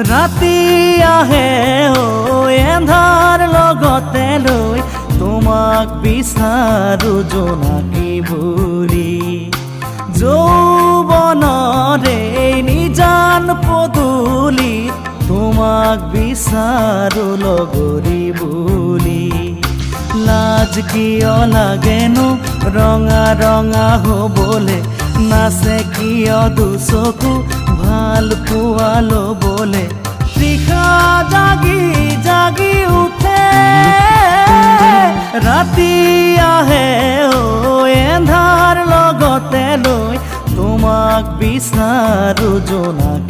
ৰাতি আহে এন্ধাৰ লগতে লৈ তোমাক বিচাৰো জোনাকী বুৰি যৌৱনৰে নিজান পদূলি তোমাক বিচাৰো লগৰী বুলি লাজ কিয় লাগেনো ৰঙা ৰঙা হ'বলে নাচে কিয় দুচকু ভাল পোৱা ল'বলে তৃষা জাগি জাগি উঠে ৰাতি আহে এন্ধাৰ লগতে লৈ তোমাক বিচাৰো জোনাকী